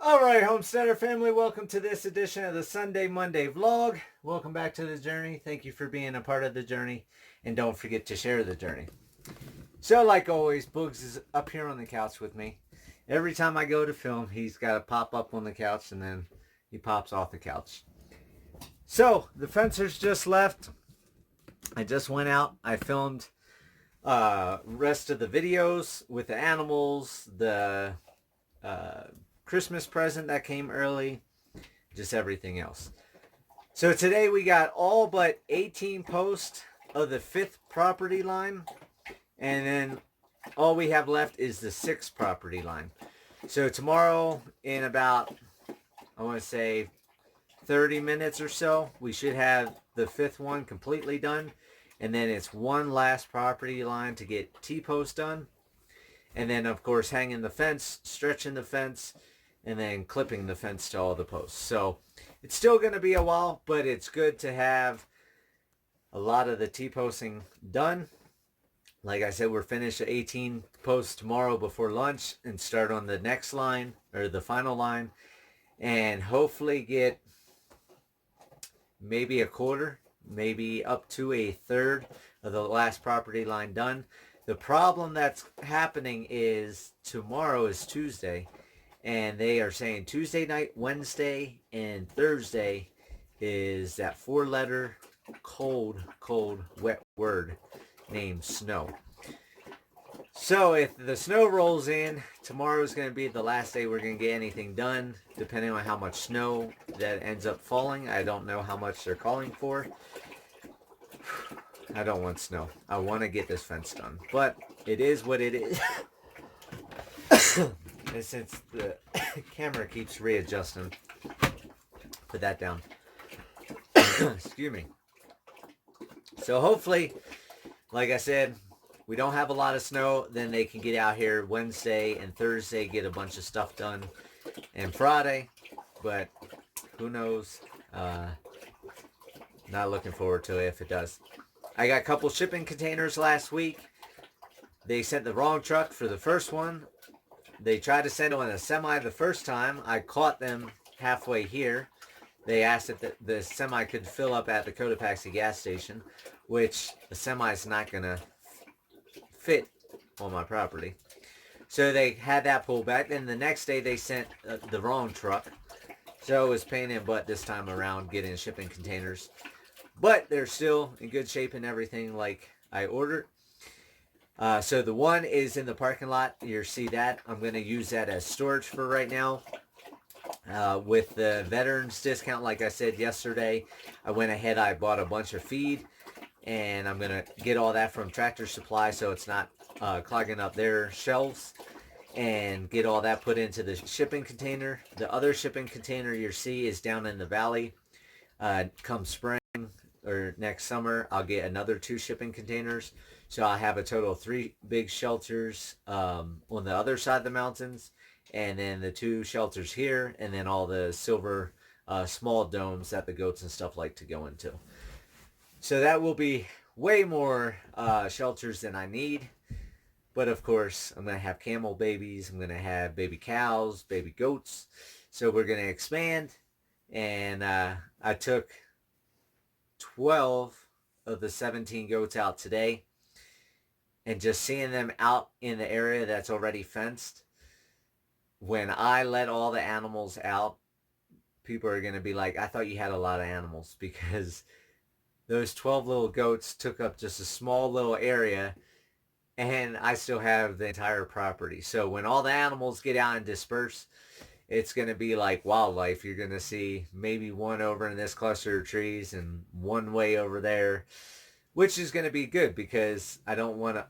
Alright, Homesteader family, welcome to this edition of the Sunday Monday vlog. Welcome back to the journey. Thank you for being a part of the journey. And don't forget to share the journey. So, like always, Boogs is up here on the couch with me. Every time I go to film, he's got to pop up on the couch and then he pops off the couch. So, the fencers just left. I just went out. I filmed rest of the videos with the animals, the Christmas present that came early, just everything else. So today we got all but 18 posts of the 5th property line, and then all we have left is the 6th property line. So tomorrow, in about, I want to say 30 minutes or so, we should have the 5th one completely done, and then it's one last property line to get T-post done, and then of course hanging the fence, stretching the fence, and then clipping the fence to all the posts. So it's still going to be a while, but it's good to have a lot of the T-posting done. Like I said, we're finished at 18 posts tomorrow before lunch and start on the next line, or the final line, and hopefully get maybe a quarter, maybe up to a third of the last property line done. The problem that's happening is tomorrow is Tuesday, and they are saying Tuesday night, Wednesday, and Thursday is that 4-letter cold, wet word named snow. So if the snow rolls in, tomorrow is going to be the last day we're going to get anything done, depending on how much snow that ends up falling. I don't know how much they're calling for. I don't want snow. I want to get this fence done, but it is what it is. And since the camera keeps readjusting, put that down. Excuse me. So hopefully, like I said, we don't have a lot of snow. Then they can get out here Wednesday and Thursday, get a bunch of stuff done, and Friday. But who knows? Not looking forward to it if it does. I got a couple shipping containers last week. They sent the wrong truck for the first one. They tried to send it on a semi the first time. I caught them halfway here. They asked if the semi could fill up at the Cotopaxi gas station, which the semi is not going to fit on my property. So they had that pulled back. Then the next day they sent the wrong truck. So it was pain in the butt this time around getting shipping containers. But they're still in good shape and everything like I ordered. So the one is in the parking lot. You see that. I'm going to use that as storage for right now. With the veterans discount, like I said yesterday, I went ahead, I bought a bunch of feed, and I'm going to get all that from Tractor Supply so it's not clogging up their shelves, and get all that put into the shipping container. The other shipping container you see is down in the valley. Come spring or next summer, I'll get another 2 shipping containers. So I have a total of 3 big shelters on the other side of the mountains, and then the 2 shelters here, and then all the silver small domes that the goats and stuff like to go into. So that will be way more shelters than I need. But of course, I'm going to have camel babies. I'm going to have baby cows, baby goats. So we're going to expand. And I took 12 of the 17 goats out today. And just seeing them out in the area that's already fenced, when I let all the animals out, people are going to be like, I thought you had a lot of animals, because those 12 little goats took up just a small little area, and I still have the entire property. So when all the animals get out and disperse, it's going to be like wildlife. You're going to see maybe one over in this cluster of trees and one way over there, which is going to be good because I don't want to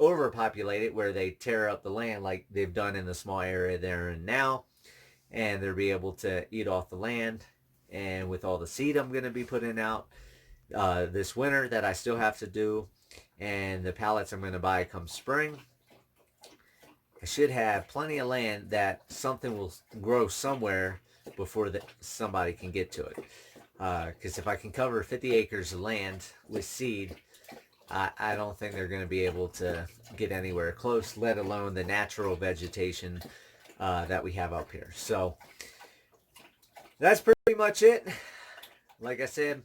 overpopulate it where they tear up the land like they've done in the small area they're in now, and they'll be able to eat off the land. And with all the seed I'm going to be putting out this winter that I still have to do, and the pallets I'm going to buy come spring, I should have plenty of land that something will grow somewhere before somebody can get to it. Because if I can cover 50 acres of land with seed, I don't think they're going to be able to get anywhere close, let alone the natural vegetation that we have up here. So that's pretty much it. Like I said,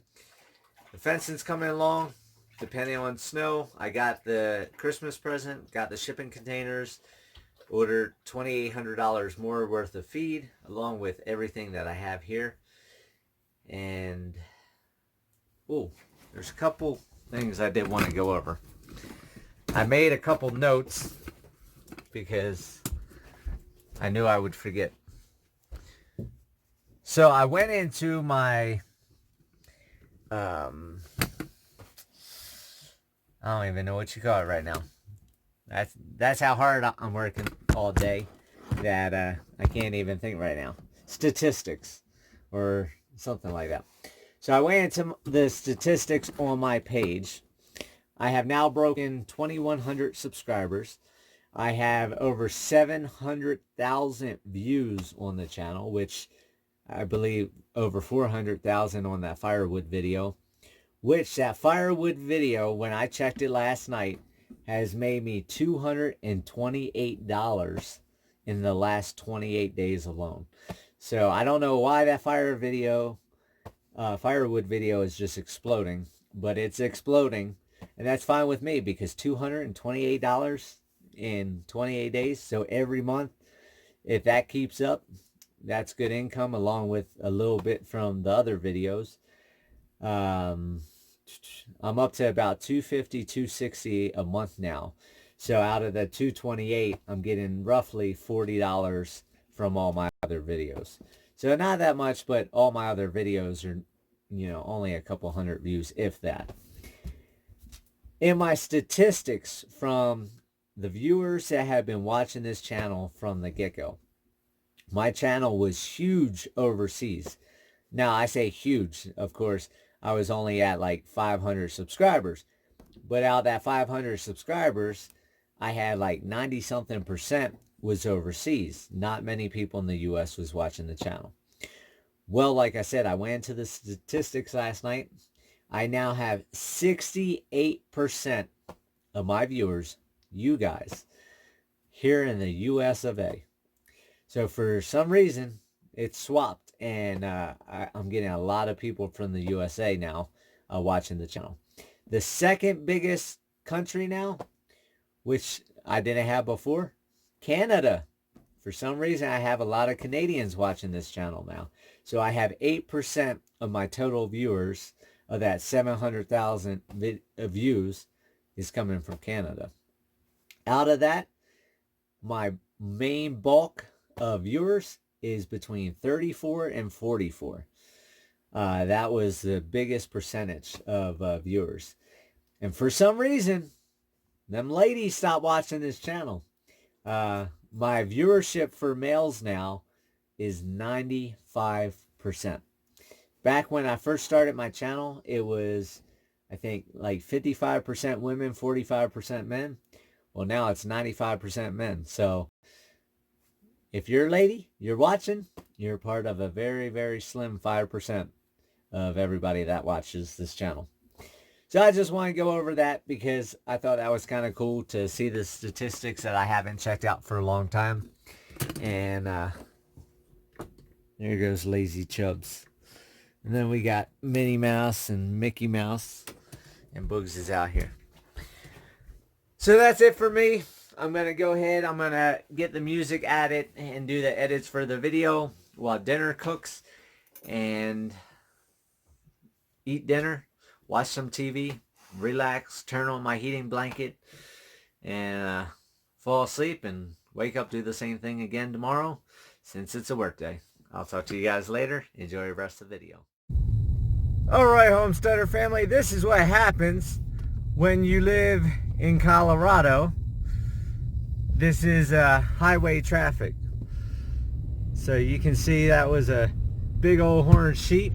the fencing's coming along. Depending on snow, I got the Christmas present, got the shipping containers, ordered $2,800 more worth of feed, along with everything that I have here. And, oh, there's a couple things I did want to go over. I made a couple notes because I knew I would forget. So I went into my, I don't even know what you call it right now. That's how hard I'm working all day that I can't even think right now. Statistics or something like that. So I went into the statistics on my page. I have now broken 2,100 subscribers. I have over 700,000 views on the channel, which I believe over 400,000 on that firewood video. Which that firewood video, when I checked it last night, has made me $228 in the last 28 days alone. So I don't know why that firewood video is just exploding, but it's exploding, and that's fine with me because $228 in 28 days. So every month, if that keeps up, that's good income, along with a little bit from the other videos. I'm up to about $250, $260 a month now. So out of the $228, I'm getting roughly $40 from all my other videos. So not that much, but all my other videos are, only a couple hundred views, if that. In my statistics from the viewers that have been watching this channel from the get-go, my channel was huge overseas. Now, I say huge, of course, I was only at like 500 subscribers. But out of that 500 subscribers, I had like 90-something% was overseas. Not many people in the U.S. was watching the channel. Well, like I said, I went to the statistics last night. I now have 68% of my viewers, you guys, here in the U.S. of A. So for some reason, it's swapped. And I'm getting a lot of people from the USA now watching the channel. The second biggest country now, which I didn't have before, Canada. For some reason, I have a lot of Canadians watching this channel now. So I have 8% of my total viewers of that 700,000 views is coming from Canada. Out of that, my main bulk of viewers is between 34 and 44. That was the biggest percentage of viewers. And for some reason, them ladies stopped watching this channel. My viewership for males now is 95%. Back when I first started my channel, it was, I think, like 55% women, 45% men. Well, now it's 95% men. So if you're a lady, you're watching, you're part of a very, very slim 5% of everybody that watches this channel. So I just want to go over that because I thought that was kind of cool to see the statistics that I haven't checked out for a long time. And there goes Lazy Chubbs. And then we got Minnie Mouse and Mickey Mouse. And Boogs is out here. So that's it for me. I'm going to go ahead. I'm going to get the music added and do the edits for the video while dinner cooks. And eat dinner, watch some TV, relax, turn on my heating blanket, and fall asleep and wake up, do the same thing again tomorrow since it's a work day. I'll talk to you guys later. Enjoy the rest of the video. All right, Homesteader family, this is what happens when you live in Colorado. This is highway traffic. So you can see that was a big old horned sheep.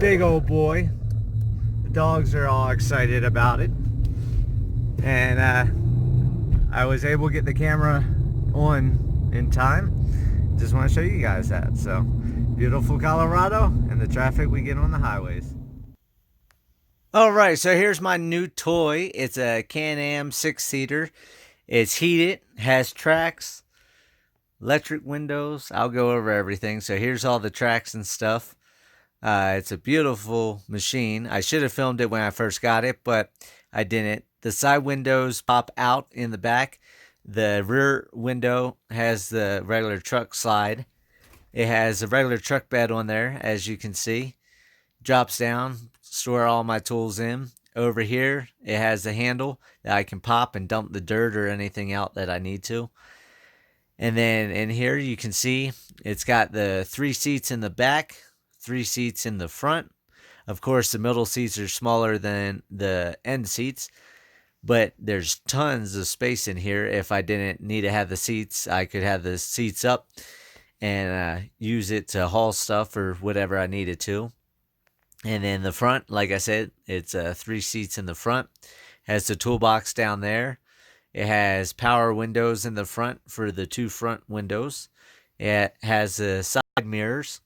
Big old boy. The dogs are all excited about it. And I was able to get the camera on in time. Just want to show you guys that. So, beautiful Colorado and the traffic we get on the highways. Alright, so here's my new toy. It's a Can-Am 6-seater. It's heated, has tracks, electric windows. I'll go over everything. So here's all the tracks and stuff. It's a beautiful machine. I should have filmed it when I first got it, but I didn't. The side windows pop out in the back. The rear window has the regular truck slide. It has a regular truck bed on there, as you can see. Drops down, store all my tools in. Over here, it has a handle that I can pop and dump the dirt or anything out that I need to. And then in here, you can see it's got the 3 seats in the back, 3 seats in the front. Of course, the middle seats are smaller than the end seats, but there's tons of space in here. If I didn't need to have the seats, I could have the seats up and use it to haul stuff or whatever I needed to. And then the front, like I said, it's 3 seats in the front. Has the toolbox down there. It has power windows in the front for the 2 front windows. It has the side mirrors.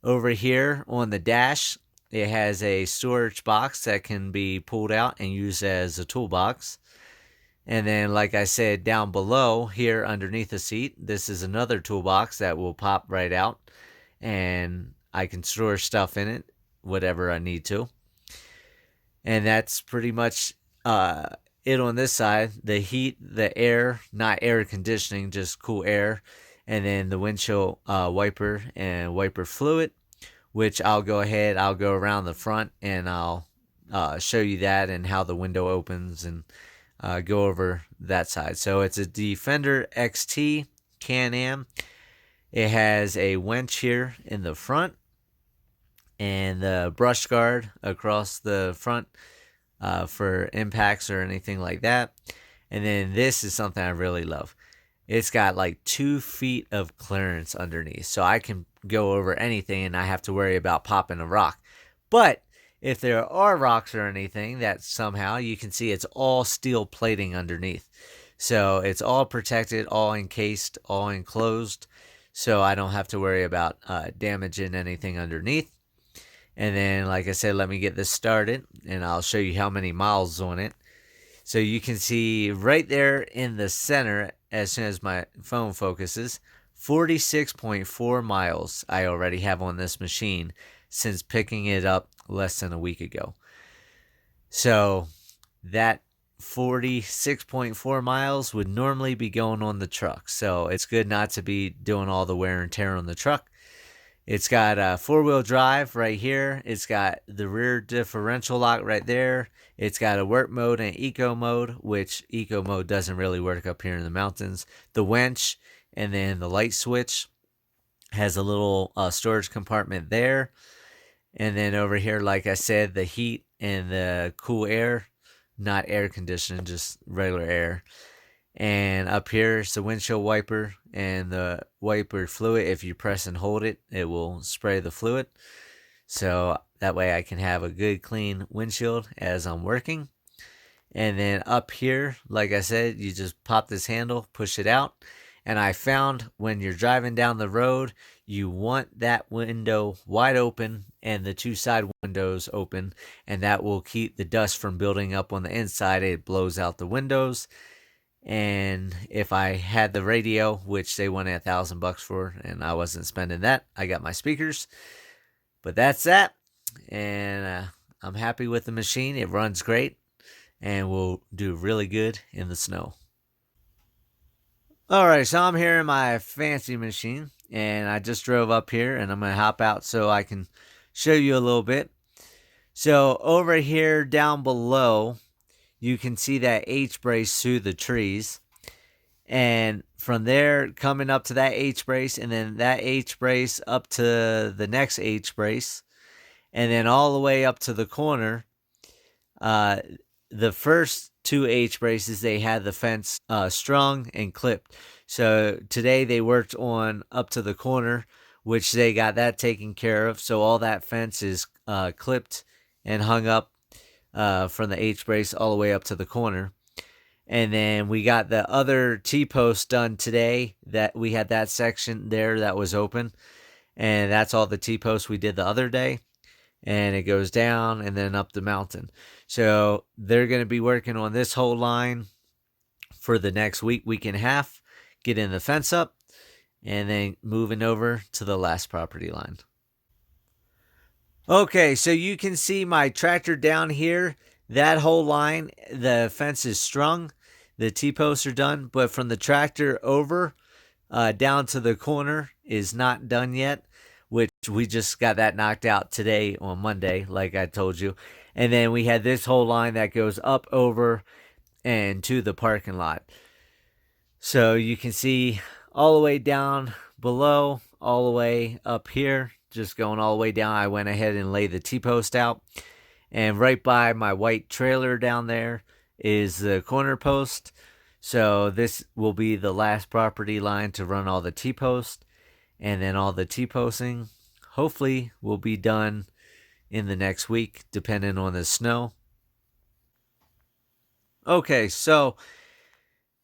Over here on the dash, it has a storage box that can be pulled out and used as a toolbox. And then, like I said, down below here underneath the seat, this is another toolbox that will pop right out. And I can store stuff in it, whatever I need to. And that's pretty much it on this side. The heat, the air, not air conditioning, just cool air. And then the windshield wiper and wiper fluid, which I'll go around the front and I'll show you that and how the window opens and go over that side. So it's a Defender XT Can-Am. It has a winch here in the front and the brush guard across the front for impacts or anything like that. And then this is something I really love. It's got like 2 feet of clearance underneath, so I can go over anything and not have to worry about popping a rock. But if there are rocks or anything, that somehow you can see it's all steel plating underneath. So it's all protected, all encased, all enclosed, so I don't have to worry about damaging anything underneath. And then, like I said, let me get this started, and I'll show you how many miles on it. So you can see right there in the center, as soon as my phone focuses, 46.4 miles I already have on this machine since picking it up less than a week ago. So that 46.4 miles would normally be going on the truck. So it's good not to be doing all the wear and tear on the truck. It's got a 4-wheel drive right here. It's got the rear differential lock right there. It's got a work mode and eco mode, which eco mode doesn't really work up here in the mountains. The winch and then the light switch has a little storage compartment there. And then over here, like I said, the heat and the cool air, not air conditioning, just regular air. And up here is the windshield wiper and the wiper fluid. If you press and hold it, it will spray the fluid. So that way I can have a good clean windshield as I'm working. And then up here, like I said, you just pop this handle, push it out. And I found when you're driving down the road, you want that window wide open and the 2 side windows open. And that will keep the dust from building up on the inside. It blows out the windows. And if I had the radio, which they wanted $1,000 for, and I wasn't spending that, I got my speakers. But that's that. And I'm happy with the machine. It runs great and will do really good in the snow. Alright, so I'm here in my fancy machine, and I just drove up here, and I'm going to hop out so I can show you a little bit. So over here down below, you can see that H-brace through the trees. And from there, coming up to that H-brace, and then that H-brace up to the next H-brace, and then all the way up to the corner. The first 2 H-braces, they had the fence strung and clipped. So today they worked on up to the corner, which they got that taken care of. So all that fence is clipped and hung up from the H-brace all the way up to the corner. And then we got the other T-post done today. That we had that section there that was open. And that's all the T-posts we did the other day. And it goes down and then up the mountain. So they're going to be working on this whole line for the next week, week and a half, getting the fence up. and then moving over to the last property line. Okay, so you can see my tractor down here. That whole line, the fence is strung. The T-posts are done, but from the tractor over down to the corner is not done yet, which we just got that knocked out today on Monday, like I told you. And then we had this whole line that goes up over and to the parking lot. So you can see all the way down below, all the way up here, just going all the way down. I went ahead and laid the T-post out. And right by my white trailer down there is the corner post. So this will be the last property line to run all the T-posts. And then all the T-posting hopefully will be done in the next week, depending on the snow. Okay, so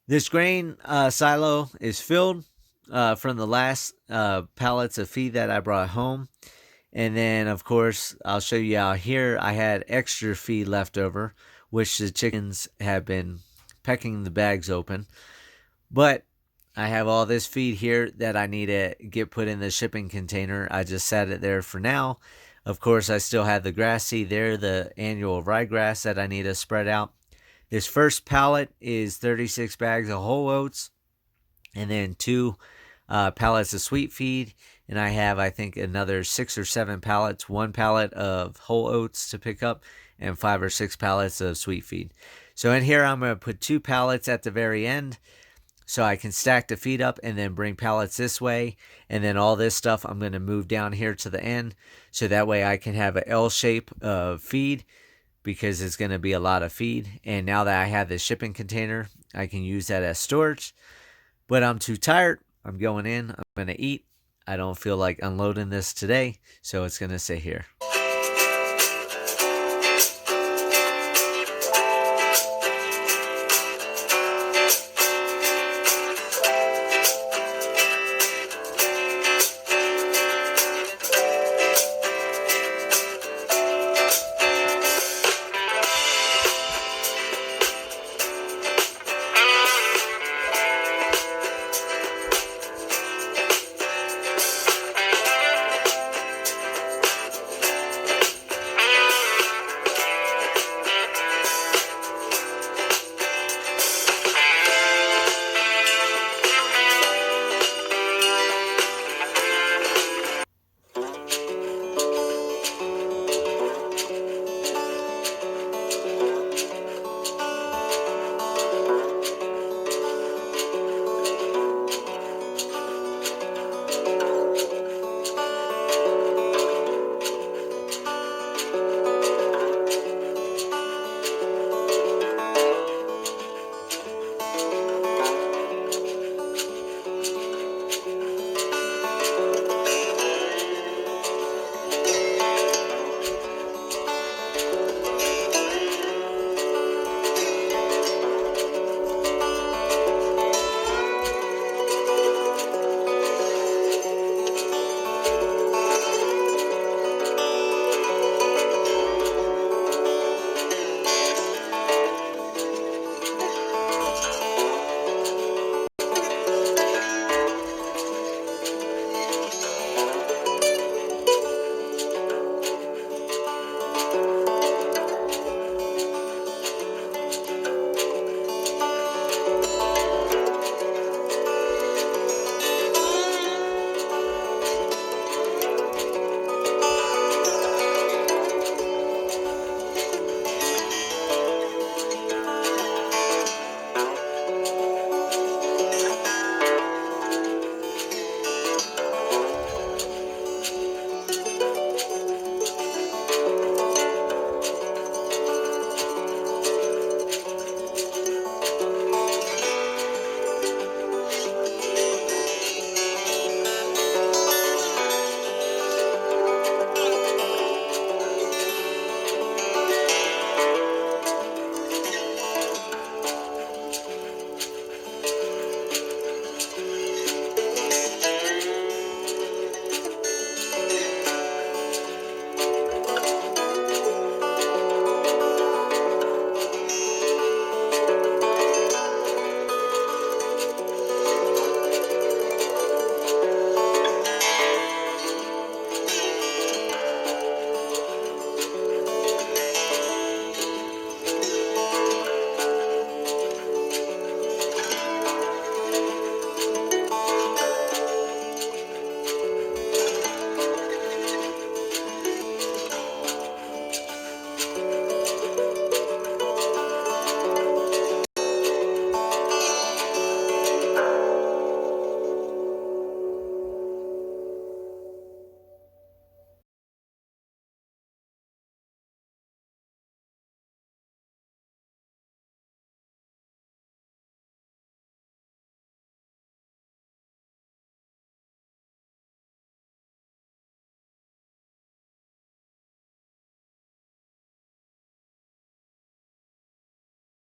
this grain silo is filled from the last pallets of feed that I brought home. And then, of course, I'll show you out here, I had extra feed left over, which the chickens have been pecking the bags open. But I have all this feed here that I need to get put in the shipping container. I just set it there for now. Of course, I still have the grass seed there, the annual ryegrass that I need to spread out. This first pallet is 36 bags of whole oats, and then 2 pallets of sweet feed. And I have, I think, another 6 or 7 pallets, 1 pallet of whole oats to pick up, and 5 or 6 pallets of sweet feed. So in here, I'm going to put 2 pallets at the very end, so I can stack the feed up and then bring pallets this way. And then all this stuff I'm going to move down here to the end, so that way I can have an L shape of feed, because it's going to be a lot of feed. And now that I have this shipping container, I can use that as storage. But I'm too tired. I'm going in. I'm going to eat. I don't feel like unloading this today, so it's going to sit here.